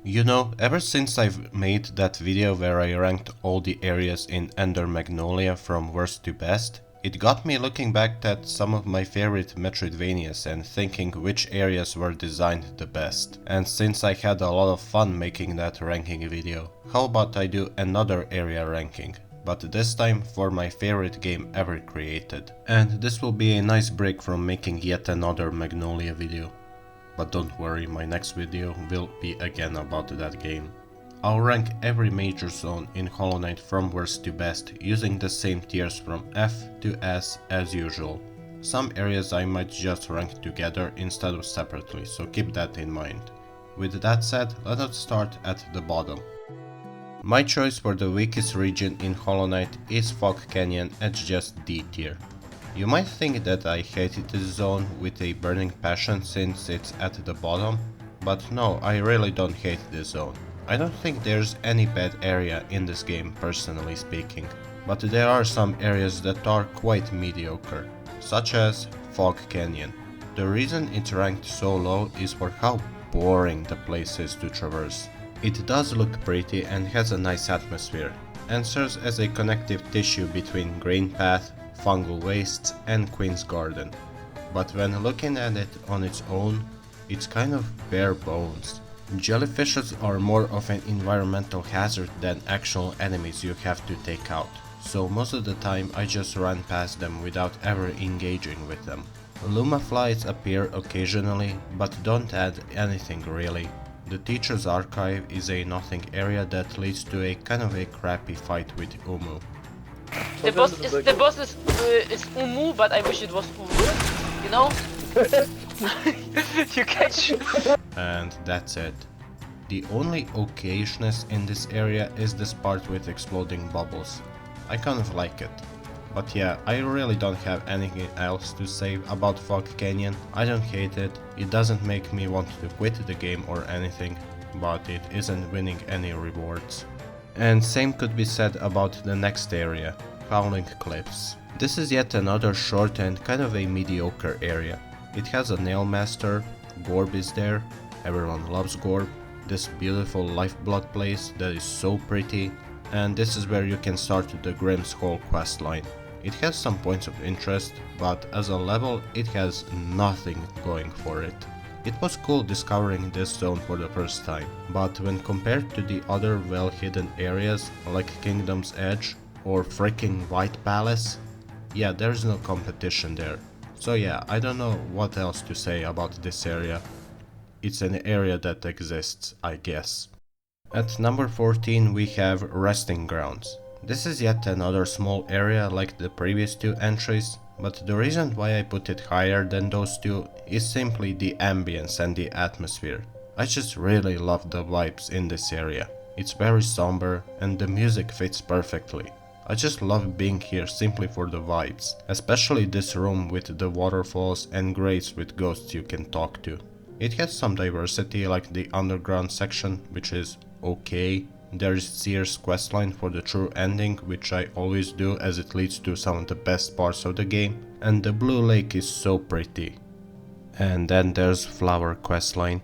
You know, ever since I've made that video where I ranked all the areas in Ender Magnolia from worst to best, it got me looking back at some of my favorite Metroidvanias and thinking which areas were designed the best. And since I had a lot of fun making that ranking video, how about I do another area ranking? But this time for my favorite game ever created. And this will be a nice break from making yet another Magnolia video. But don't worry, my next video will be again about that game. I'll rank every major zone in Hollow Knight from worst to best using the same tiers from F to S as usual. Some areas I might just rank together instead of separately, so keep that in mind. With that said, let us start at the bottom. My choice for the weakest region in Hollow Knight is Fog Canyon at just D tier. You might think that I hated this zone with a burning passion since it's at the bottom, but no, I really don't hate this zone. I don't think there's any bad area in this game personally speaking, but there are some areas that are quite mediocre, such as Fog Canyon. The reason it's ranked so low is for how boring the place is to traverse. It does look pretty and has a nice atmosphere, and serves as a connective tissue between Grain Path, Fungal Wastes and Queen's Garden. But when looking at it on its own, it's kind of bare bones. Jellyfishes are more of an environmental hazard than actual enemies you have to take out, so most of the time I just run past them without ever engaging with them. Luma flies appear occasionally, but don't add anything really. The Teacher's Archive is a nothing area that leads to a kind of a crappy fight with Umu. The boss is Umu, but I wish it was Umu, you know? You catch? And that's it. The only okayness in this area is this part with exploding bubbles. I kind of like it. But yeah, I really don't have anything else to say about Fog Canyon. I don't hate it, it doesn't make me want to quit the game or anything, but it isn't winning any rewards. And same could be said about the next area, Howling Cliffs. This is yet another short and kind of a mediocre area. It has a Nail Master, Gorb is there, everyone loves Gorb, this beautiful lifeblood place that is so pretty, and this is where you can start the Grimm's Hall questline. It has some points of interest, but as a level it has nothing going for it. It was cool discovering this zone for the first time, but when compared to the other well-hidden areas like Kingdom's Edge or freaking White Palace, yeah, there's no competition there. So yeah, I don't know what else to say about this area. It's an area that exists, I guess. At number 14 we have Resting Grounds. This is yet another small area like the previous two entries, but the reason why I put it higher than those two is simply the ambience and the atmosphere. I just really love the vibes in this area. It's very somber and the music fits perfectly. I just love being here simply for the vibes, especially this room with the waterfalls and grates with ghosts you can talk to. It has some diversity like the underground section, which is okay. There is Seer's questline for the true ending, which I always do as it leads to some of the best parts of the game, and the Blue Lake is so pretty. And then there's Flower questline.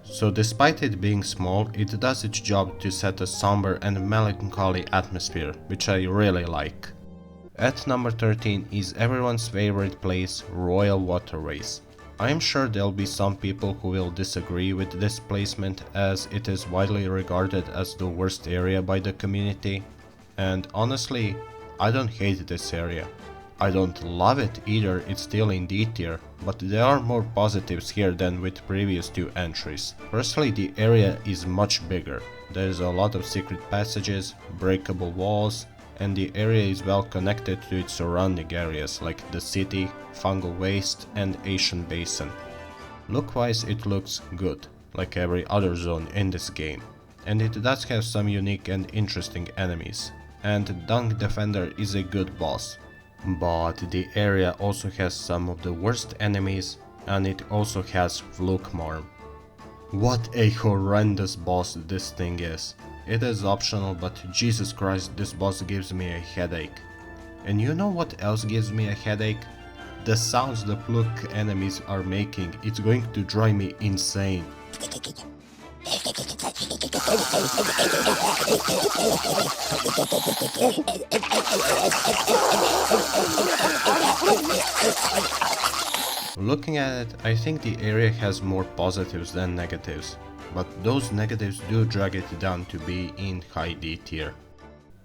So despite it being small, it does its job to set a somber and melancholy atmosphere, which I really like. At number 13 is everyone's favorite place, Royal Waterways. I am sure there'll be some people who will disagree with this placement as it is widely regarded as the worst area by the community, and honestly, I don't hate this area. I don't love it either, it's still in D tier, but there are more positives here than with previous two entries. Firstly, the area is much bigger. There is a lot of secret passages, breakable walls, and the area is well connected to its surrounding areas like the city, Fungal Waste and Asian Basin. Look-wise it looks good, like every other zone in this game, and it does have some unique and interesting enemies, and Dunk Defender is a good boss. But the area also has some of the worst enemies, and it also has Vlukmarm. What a horrendous boss this thing is. It is optional, but Jesus Christ, this boss gives me a headache. And you know what else gives me a headache? The sounds the Vluk enemies are making, it's going to drive me insane. Looking at it, I think the area has more positives than negatives, but those negatives do drag it down to be in high D tier.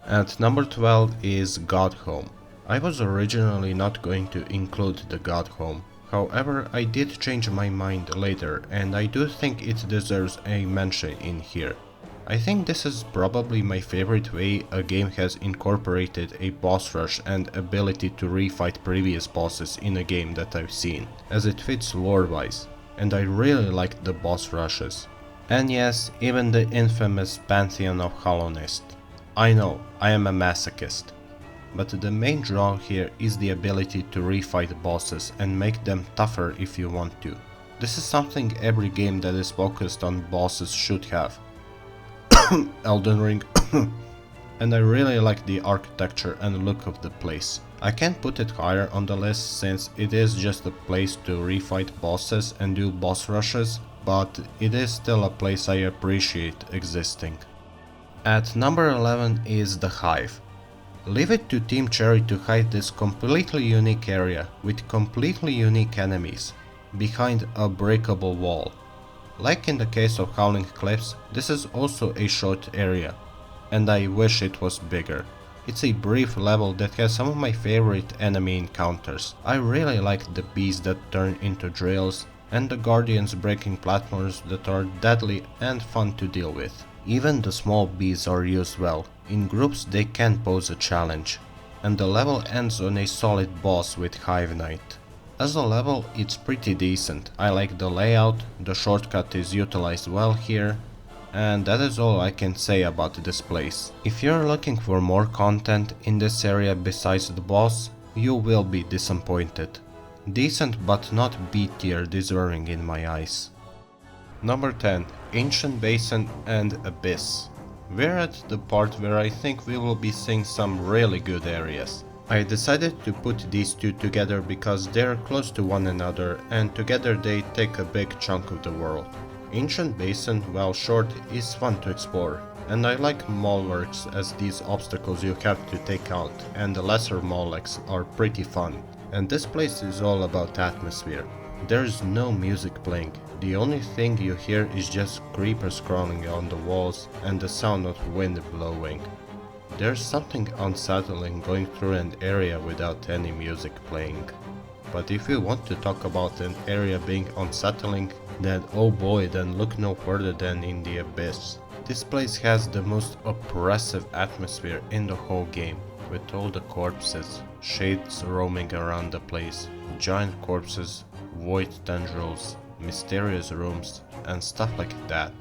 At number 12 is God Home. I was originally not going to include the God Home, however I did change my mind later and I do think it deserves a mention in here. I think this is probably my favorite way a game has incorporated a boss rush and ability to refight previous bosses in a game that I've seen, as it fits lore wise, and I really liked the boss rushes. And yes, even the infamous Pantheon of Hallownest. I know, I am a masochist. But the main draw here is the ability to refight bosses and make them tougher if you want to. This is something every game that is focused on bosses should have. Elden Ring. And I really like the architecture and look of the place. I can't put it higher on the list since it is just a place to refight bosses and do boss rushes, but it is still a place I appreciate existing. At number 11 is the Hive. Leave it to Team Cherry to hide this completely unique area with completely unique enemies behind a breakable wall. Like in the case of Howling Cliffs, this is also a short area, and I wish it was bigger. It's a brief level that has some of my favorite enemy encounters. I really like the bees that turn into drills, and the guardians breaking platforms that are deadly and fun to deal with. Even the small bees are used well. In groups they can pose a challenge. And the level ends on a solid boss with Hive Knight. As a level, it's pretty decent. I like the layout, the shortcut is utilized well here, and that is all I can say about this place. If you're looking for more content in this area besides the boss, you will be disappointed. Decent but not B tier deserving in my eyes. Number 10. Ancient Basin and Abyss. We're at the part where I think we will be seeing some really good areas. I decided to put these two together because they're close to one another and together they take a big chunk of the world. Ancient Basin, while short, is fun to explore, and I like Mallworks as these obstacles you have to take out, and the lesser Molleks are pretty fun. And this place is all about atmosphere. There's no music playing, the only thing you hear is just creepers crawling on the walls and the sound of wind blowing. There's something unsettling going through an area without any music playing. But if you want to talk about an area being unsettling, then oh boy, then look no further than in the Abyss. This place has the most oppressive atmosphere in the whole game, with all the corpses, shades roaming around the place, giant corpses, void tendrils, mysterious rooms, and stuff like that.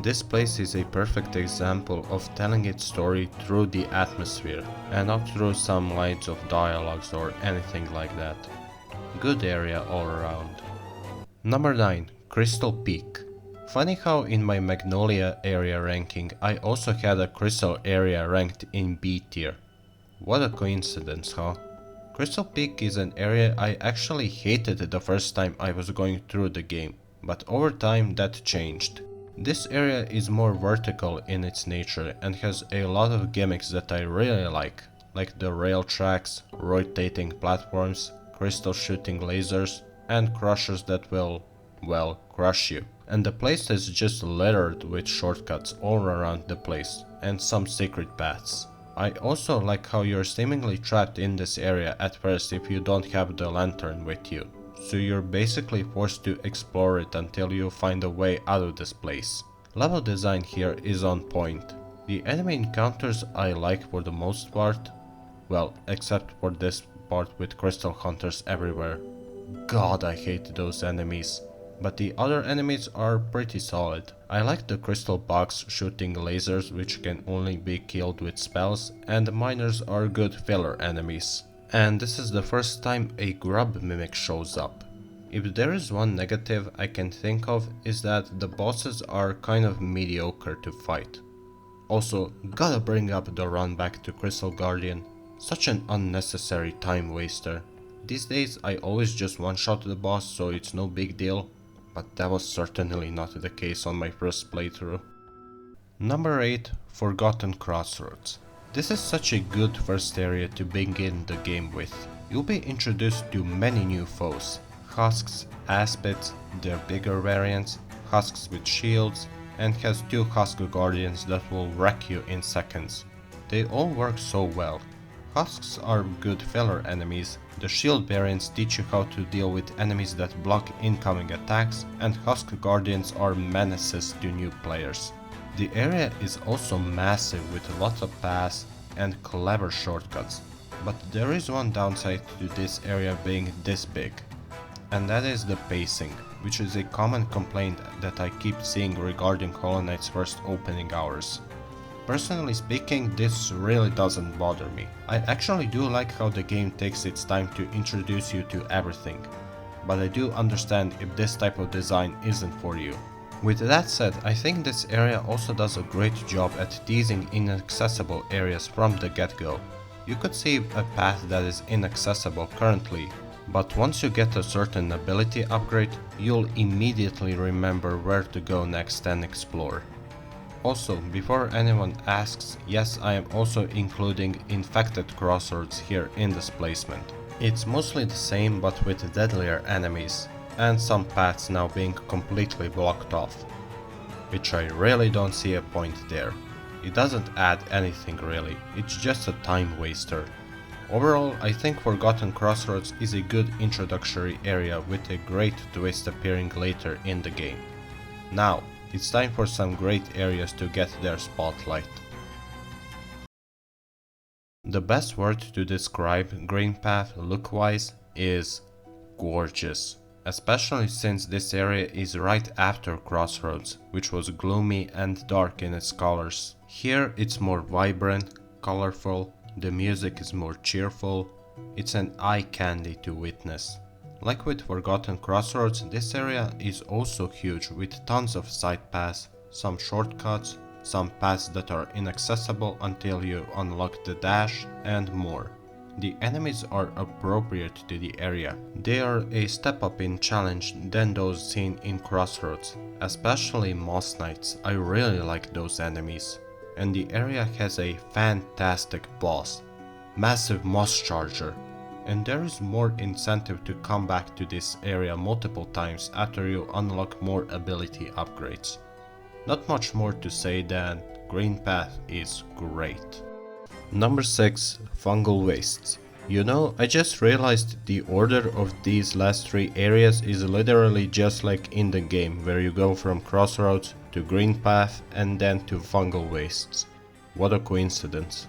This place is a perfect example of telling its story through the atmosphere, and not through some lines of dialogues or anything like that. Good area all around. Number 9. Crystal Peak. Funny how in my Magnolia area ranking I also had a Crystal area ranked in B tier. What a coincidence, huh? Crystal Peak is an area I actually hated the first time I was going through the game, but over time that changed. This area is more vertical in its nature and has a lot of gimmicks that I really like the rail tracks, rotating platforms, crystal shooting lasers, and crushers that will, well, crush you. And the place is just littered with shortcuts all around the place, and some secret paths. I also like how you're seemingly trapped in this area at first if you don't have the lantern with you. So you're basically forced to explore it until you find a way out of this place. Level design here is on point. The enemy encounters I like for the most part. Well, except for this part with crystal hunters everywhere. God, I hate those enemies. But the other enemies are pretty solid. I like the crystal bugs shooting lasers which can only be killed with spells, and the miners are good filler enemies. And this is the first time a grub mimic shows up. If there is one negative I can think of is that the bosses are kind of mediocre to fight. Also, gotta bring up the run back to Crystal Guardian, such an unnecessary time waster. These days I always just one-shot the boss so it's no big deal, but that was certainly not the case on my first playthrough. Number 8. Forgotten Crossroads. This is such a good first area to begin the game with. You'll be introduced to many new foes. Husks, Aspids, their bigger variants, Husks with shields, and has 2 Husk Guardians that will wreck you in seconds. They all work so well. Husks are good filler enemies, the shield variants teach you how to deal with enemies that block incoming attacks, and Husk Guardians are menaces to new players. The area is also massive with lots of paths and clever shortcuts, but there is one downside to this area being this big, and that is the pacing, which is a common complaint that I keep seeing regarding Hollow Knight's first opening hours. Personally speaking, this really doesn't bother me. I actually do like how the game takes its time to introduce you to everything, but I do understand if this type of design isn't for you. With that said, I think this area also does a great job at teasing inaccessible areas from the get-go. You could see a path that is inaccessible currently, but once you get a certain ability upgrade, you'll immediately remember where to go next and explore. Also, before anyone asks, yes, I am also including Infected Crossroads here in this placement. It's mostly the same but with deadlier enemies, and some paths now being completely blocked off, which I really don't see a point there. It doesn't add anything really, it's just a time waster. Overall, I think Forgotten Crossroads is a good introductory area with a great twist appearing later in the game. Now, it's time for some great areas to get their spotlight. The best word to describe Green Path look-wise is gorgeous. Especially since this area is right after Crossroads, which was gloomy and dark in its colors. Here it's more vibrant, colorful, the music is more cheerful, it's an eye candy to witness. Like with Forgotten Crossroads, this area is also huge with tons of side paths, some shortcuts, some paths that are inaccessible until you unlock the dash, and more. The enemies are appropriate to the area. They are a step up in challenge than those seen in Crossroads, especially Moss Knights. I really like those enemies. And the area has a fantastic boss, Massive Moss Charger, and there is more incentive to come back to this area multiple times after you unlock more ability upgrades. Not much more to say than Green Path is great. Number 6. Fungal Wastes. You know, I just realized the order of these last 3 areas is literally just like in the game, where you go from Crossroads to Green Path and then to Fungal Wastes. What a coincidence.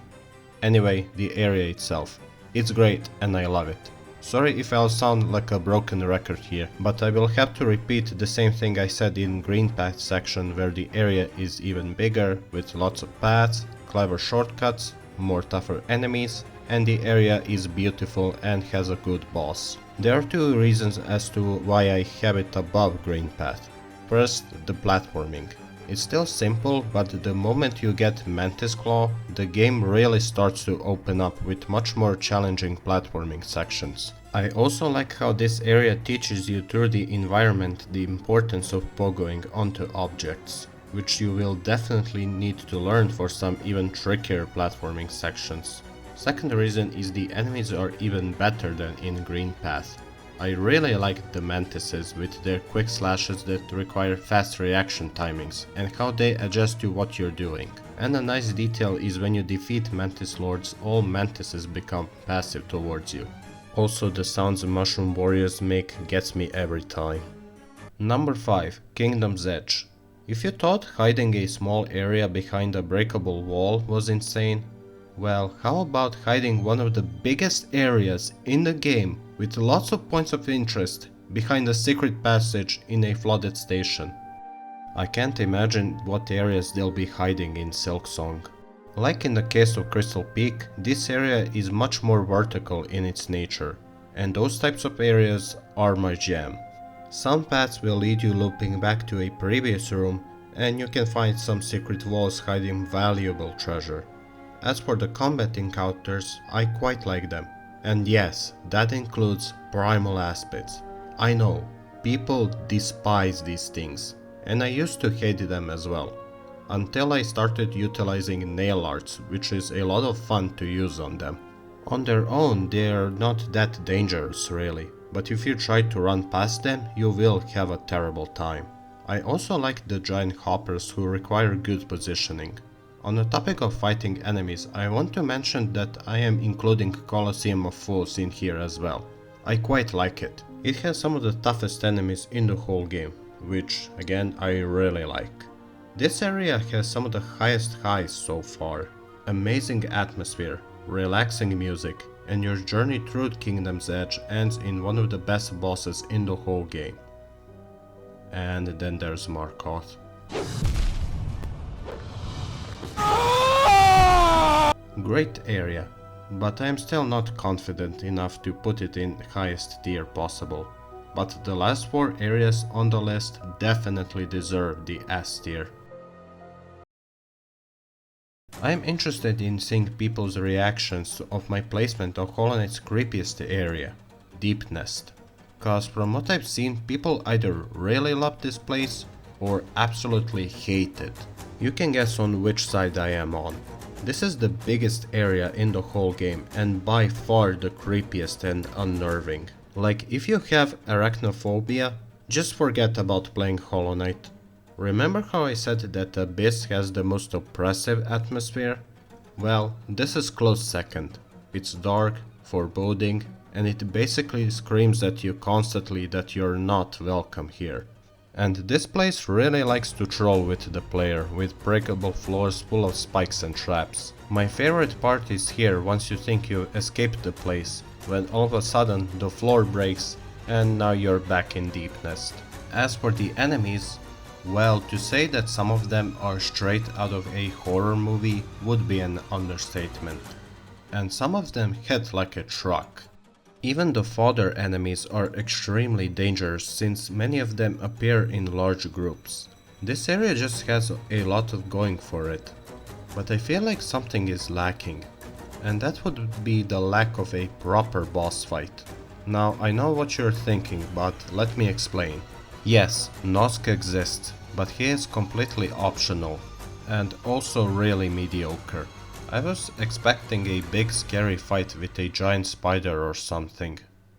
Anyway, the area itself. It's great and I love it. Sorry if I'll sound like a broken record here, but I will have to repeat the same thing I said in Green Path section, where the area is even bigger, with lots of paths, clever shortcuts, more tougher enemies, and the area is beautiful and has a good boss. There are 2 reasons as to why I have it above Green Path. First, the platforming. It's still simple, but the moment you get Mantis Claw, the game really starts to open up with much more challenging platforming sections. I also like how this area teaches you through the environment the importance of pogoing onto objects, which you will definitely need to learn for some even trickier platforming sections. Second reason is the enemies are even better than in Green Path. I really like the mantises with their quick slashes that require fast reaction timings and how they adjust to what you're doing. And a nice detail is when you defeat mantis lords, all mantises become passive towards you. Also, the sounds mushroom warriors make gets me every time. Number 5. Kingdom's Edge. If you thought hiding a small area behind a breakable wall was insane, well, how about hiding one of the biggest areas in the game with lots of points of interest behind a secret passage in a flooded station? I can't imagine what areas they'll be hiding in Silksong. Like in the case of Crystal Peak, this area is much more vertical in its nature, and those types of areas are my jam. Some paths will lead you looping back to a previous room, and you can find some secret walls hiding valuable treasure. As for the combat encounters, I quite like them. And yes, that includes primal aspects. I know, people despise these things, and I used to hate them as well. Until I started utilizing nail arts, which is a lot of fun to use on them. On their own, they're not that dangerous really, but if you try to run past them, you will have a terrible time. I also like the giant hoppers who require good positioning. On the topic of fighting enemies, I want to mention that I am including Colosseum of Fools in here as well. I quite like it. It has some of the toughest enemies in the whole game, which again I really like. This area has some of the highest highs so far. Amazing atmosphere, relaxing music, and your journey through Kingdom's Edge ends in one of the best bosses in the whole game. And then there's Markoth. Great area, but I am still not confident enough to put it in highest tier possible. But the last 4 areas on the list definitely deserve the S tier. I am interested in seeing people's reactions of my placement of Hollow Knight's creepiest area, Deep Nest. Cause from what I've seen, people either really love this place or absolutely hate it. You can guess on which side I am on. This is the biggest area in the whole game and by far the creepiest and unnerving. Like, if you have arachnophobia, just forget about playing Hollow Knight. Remember how I said that Abyss has the most oppressive atmosphere? Well, this is close second. It's dark, foreboding, and it basically screams at you constantly that you're not welcome here. And this place really likes to troll with the player, with breakable floors full of spikes and traps. My favorite part is here once you think you escaped the place, when all of a sudden the floor breaks and now you're back in Deep Nest. As for the enemies, well, to say that some of them are straight out of a horror movie would be an understatement. And some of them hit like a truck. Even the fodder enemies are extremely dangerous since many of them appear in large groups. This area just has a lot of going for it. But I feel like something is lacking. And that would be the lack of a proper boss fight. Now I know what you're thinking, but let me explain. Yes, Nosk exists, but he is completely optional and also really mediocre. I was expecting a big scary fight with a giant spider or something.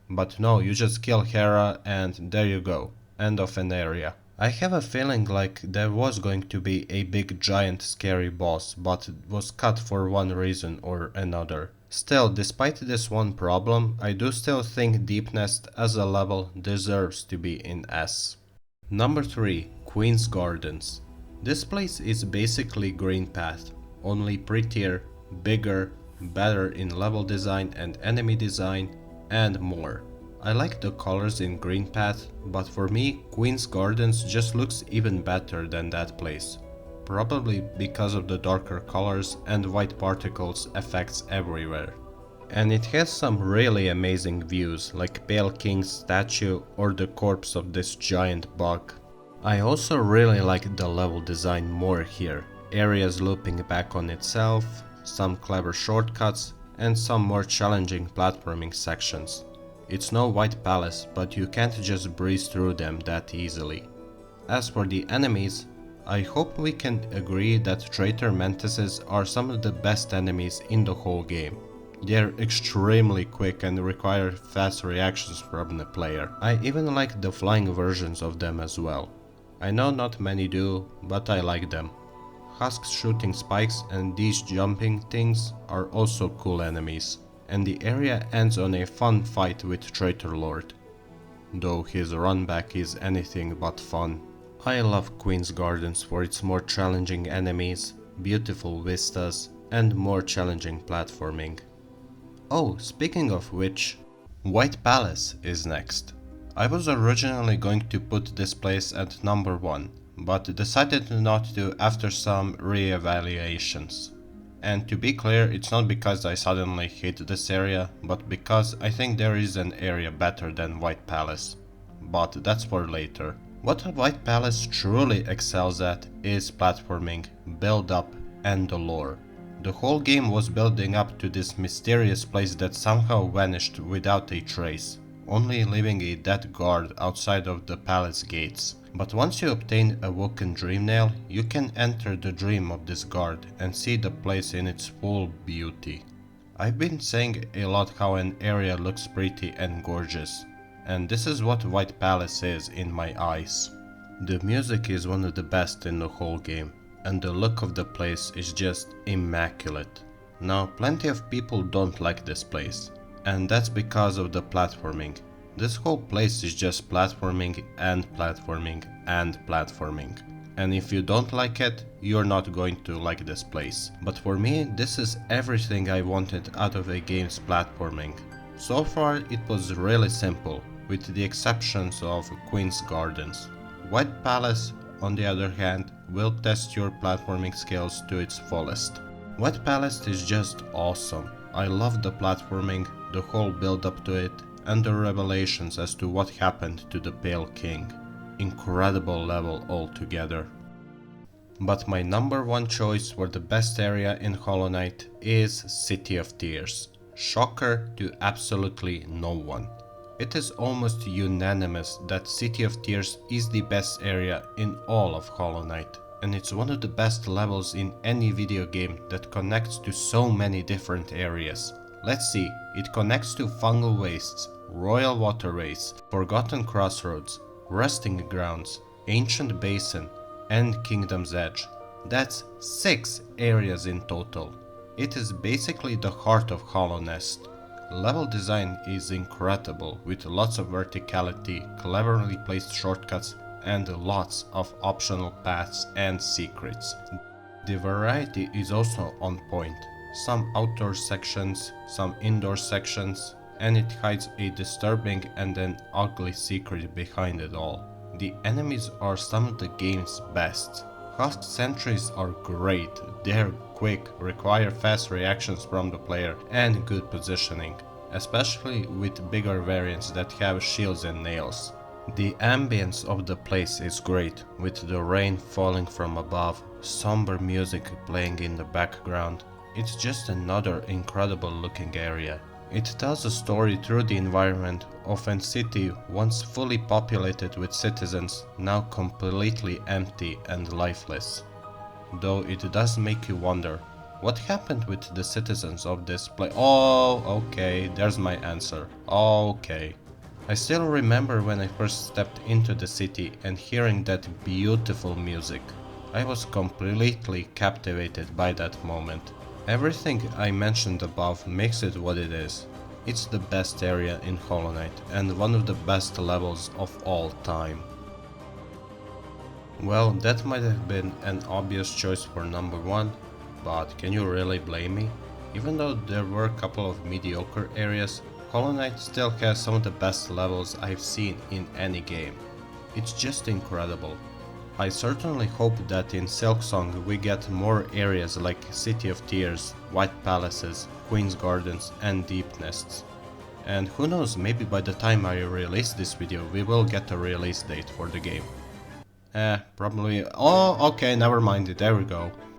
But no, you just kill Hera and there you go. End of an area. I have a feeling like there was going to be a big giant scary boss, but it was cut for one reason or another. Still, despite this one problem, I do still think Deep Nest as a level deserves to be in S. Number 3. Queen's Gardens. This place is basically Green Path, only prettier, bigger, better in level design and enemy design, and more. I like the colors in Green Path, but for me, Queen's Gardens just looks even better than that place. Probably because of the darker colors and white particles effects everywhere. And it has some really amazing views, like Pale King's statue or the corpse of this giant bug. I also really like the level design more here. Areas looping back on itself, some clever shortcuts, and some more challenging platforming sections. It's no White Palace, but you can't just breeze through them that easily. As for the enemies, I hope we can agree that Traitor Mantises are some of the best enemies in the whole game. They're extremely quick and require fast reactions from the player. I even like the flying versions of them as well. I know not many do, but I like them. Husks shooting spikes and these jumping things are also cool enemies. And the area ends on a fun fight with Traitor Lord. Though his run back is anything but fun. I love Queen's Gardens for its more challenging enemies, beautiful vistas, and more challenging platforming. Oh, speaking of which, White Palace is next. I was originally going to put this place at number 1, but decided not to after some re-evaluations. And to be clear, it's not because I suddenly hate this area, but because I think there is an area better than White Palace. But that's for later. What White Palace truly excels at is platforming, build-up, and the lore. The whole game was building up to this mysterious place that somehow vanished without a trace. only leaving a dead guard outside of the palace gates. But once you obtain a Woken Dream Nail, you can enter the dream of this guard and see the place in its full beauty. I've been saying a lot how an area looks pretty and gorgeous, and this is what White Palace is in my eyes. The music is one of the best in the whole game, and the look of the place is just immaculate. Now, plenty of people don't like this place, and that's because of the platforming. This whole place is just platforming and platforming and platforming. And if you don't like it, you're not going to like this place. But for me, this is everything I wanted out of a game's platforming. So far, it was really simple, with the exceptions of Queen's Gardens. White Palace, on the other hand, will test your platforming skills to its fullest. White Palace is just awesome. I love the platforming, the whole build up to it, and the revelations as to what happened to the Pale King. Incredible level altogether. But my number one choice for the best area in Hollow Knight is City of Tears. Shocker to absolutely no one. It is almost unanimous that City of Tears is the best area in all of Hollow Knight, and it's one of the best levels in any video game that connects to so many different areas. Let's see, it connects to Fungal Wastes, Royal Waterways, Forgotten Crossroads, Resting Grounds, Ancient Basin, and Kingdom's Edge. That's 6 areas in total. It is basically the heart of Hollow Nest. Level design is incredible, with lots of verticality, cleverly placed shortcuts, and lots of optional paths and secrets. The variety is also on point. Some outdoor sections, some indoor sections, and it hides a disturbing and an ugly secret behind it all. The enemies are some of the game's best. Husk sentries are great, they're quick, require fast reactions from the player, and good positioning, especially with bigger variants that have shields and nails. The ambience of the place is great, with the rain falling from above, somber music playing in the background. It's just another incredible looking area. It tells a story through the environment of a city once fully populated with citizens, now completely empty and lifeless. Though it does make you wonder, what happened with the citizens of this place? Oh, okay, there's my answer. Okay. I still remember when I first stepped into the city and hearing that beautiful music. I was completely captivated by that moment. Everything I mentioned above makes it what it is. It's the best area in Hollow Knight and one of the best levels of all time. Well, that might have been an obvious choice for number 1, but can you really blame me? Even though there were a couple of mediocre areas, Hollow Knight still has some of the best levels I've seen in any game. It's just incredible. I certainly hope that in Silksong we get more areas like City of Tears, White Palaces, Queen's Gardens and Deep Nests. And who knows, maybe by the time I release this video we will get a release date for the game. Probably... oh, okay, never mind, there we go.